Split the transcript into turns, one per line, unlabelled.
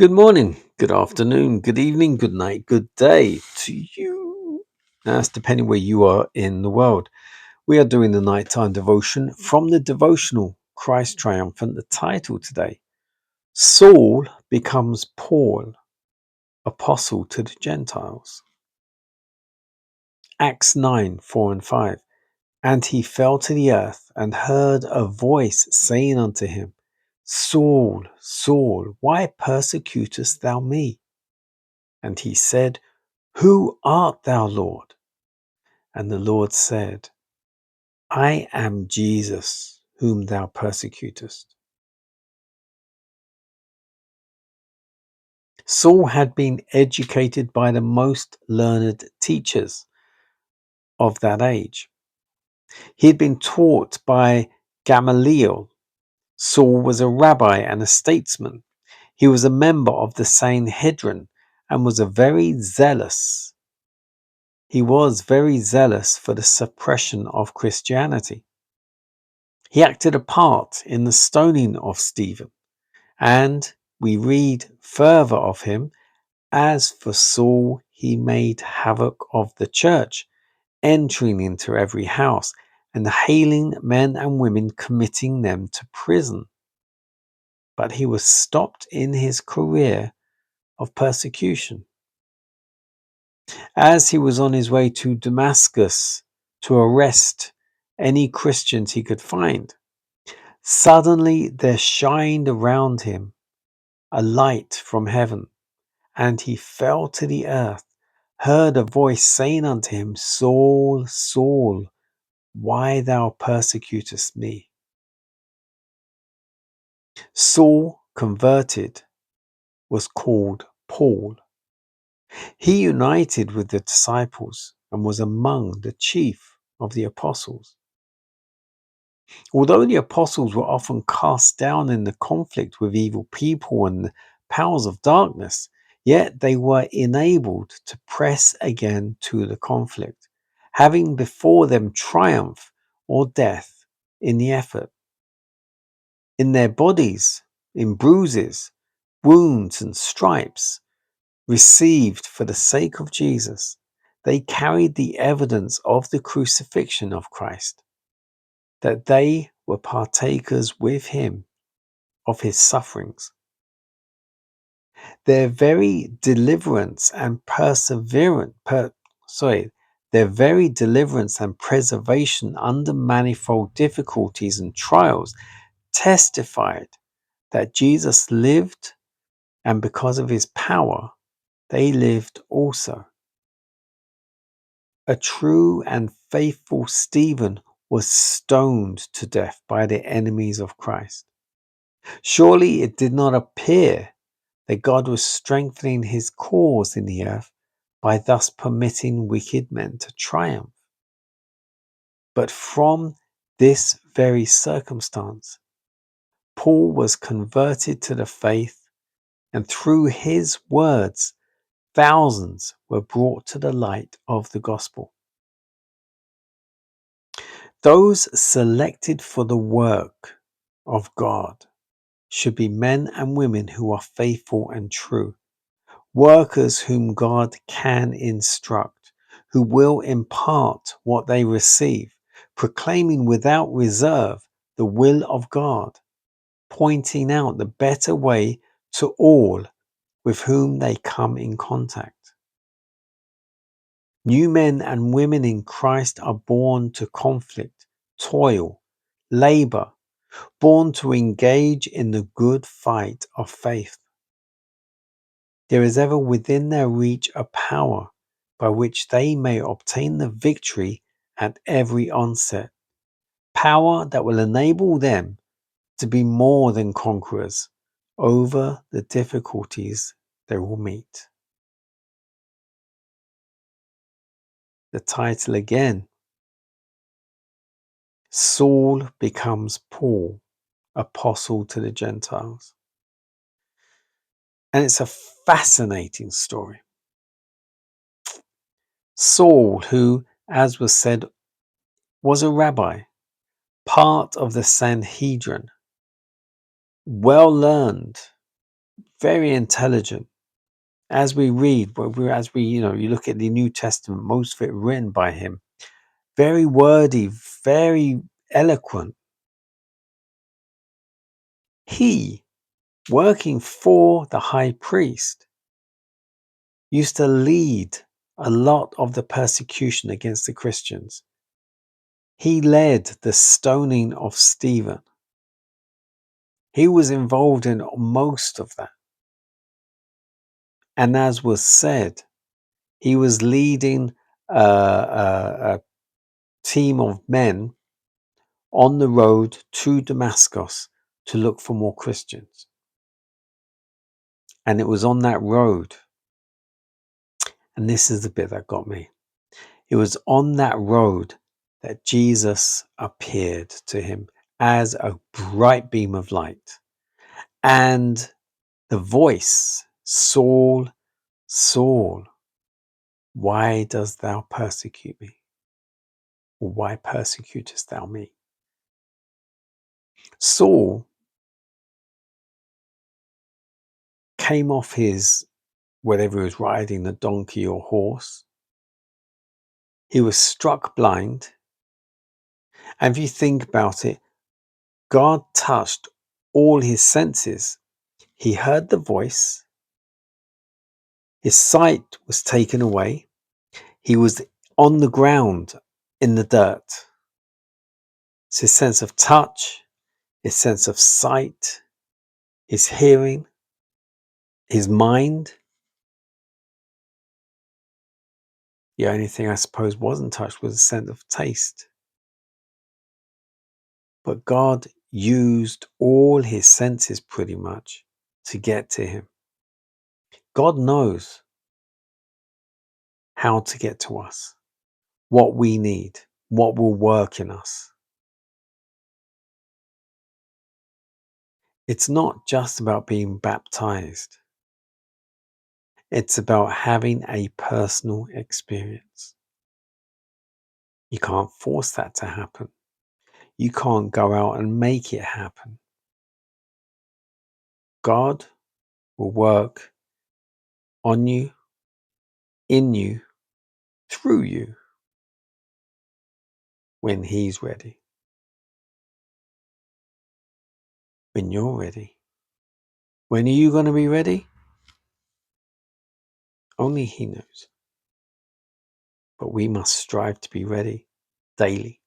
Good morning, good afternoon, good evening, good night, good day to you. That's depending where you are in the world. We are doing the nighttime devotion from the devotional Christ Triumphant. The title today, Saul becomes Paul, apostle to the Gentiles. Acts 9:4-5. And he fell to the earth and heard a voice saying unto him, Saul, Saul, why persecutest thou me? And he said, Who art thou, Lord? And the Lord said, I am Jesus, whom thou persecutest. Saul had been educated by the most learned teachers of that age. He had been taught by Gamaliel. Saul was a rabbi and a statesman. He was a member of the Sanhedrin and was He was very zealous for the suppression of Christianity. He acted a part in the stoning of Stephen, and we read further of him, as for Saul, he made havoc of the church, entering into every house and haling men and women, committing them to prison. But he was stopped in his career of persecution. As he was on his way to Damascus to arrest any Christians he could find, suddenly there shined around him a light from heaven, and he fell to the earth, heard a voice saying unto him, Saul, Saul, why thou persecutest me? Saul, converted, was called Paul. He united with the disciples and was among the chief of the apostles. Although the apostles were often cast down in the conflict with evil people and the powers of darkness, yet they were enabled to press again to the conflict, having before them triumph or death in the effort. In their bodies, in bruises, wounds, and stripes received for the sake of Jesus, they carried the evidence of the crucifixion of Christ, that they were partakers with him of his sufferings. Their very deliverance and their very deliverance and preservation under manifold difficulties and trials testified that Jesus lived, and because of his power, they lived also. A true and faithful Stephen was stoned to death by the enemies of Christ. Surely it did not appear that God was strengthening his cause in the earth by thus permitting wicked men to triumph. But from this very circumstance, Paul was converted to the faith, and through his words, thousands were brought to the light of the gospel. Those selected for the work of God should be men and women who are faithful and true, workers whom God can instruct, who will impart what they receive, proclaiming without reserve the will of God, pointing out the better way to all with whom they come in contact. New men and women in Christ are born to conflict, toil, labor, born to engage in the good fight of faith. There is ever within their reach a power by which they may obtain the victory at every onset, power that will enable them to be more than conquerors over the difficulties they will meet. The title again, Saul becomes Paul, apostle to the Gentiles. And it's a fascinating story. Saul, who, as was said, was a rabbi, part of the Sanhedrin, well learned, very intelligent. As we read, you look at the New Testament, most of it written by him. Very wordy, very eloquent. He, working for the high priest, used to lead a lot of the persecution against the Christians. He led the stoning of Stephen. He was involved in most of that. And as was said, he was leading a team of men on the road to Damascus to look for more Christians. And it was on that road, and this is the bit that got me. It was on that road that Jesus appeared to him as a bright beam of light. And the voice, Saul, Saul, why dost thou persecute me? Or why persecutest thou me? Saul came off his, whatever he was riding, the donkey or horse. He was struck blind. And if you think about it, God touched all his senses. He heard the voice. His sight was taken away. He was on the ground in the dirt. So his sense of touch, his sense of sight, his hearing, his mind. The only thing I suppose wasn't touched was a sense of taste. But God used all his senses pretty much to get to him. God knows how to get to us, what we need, what will work in us. It's not just about being baptized. It's about having a personal experience. You can't force that to happen. You can't go out and make it happen. God will work on you, in you, through you when he's ready. When you're ready. When are you going to be ready? Only he knows. But we must strive to be ready daily.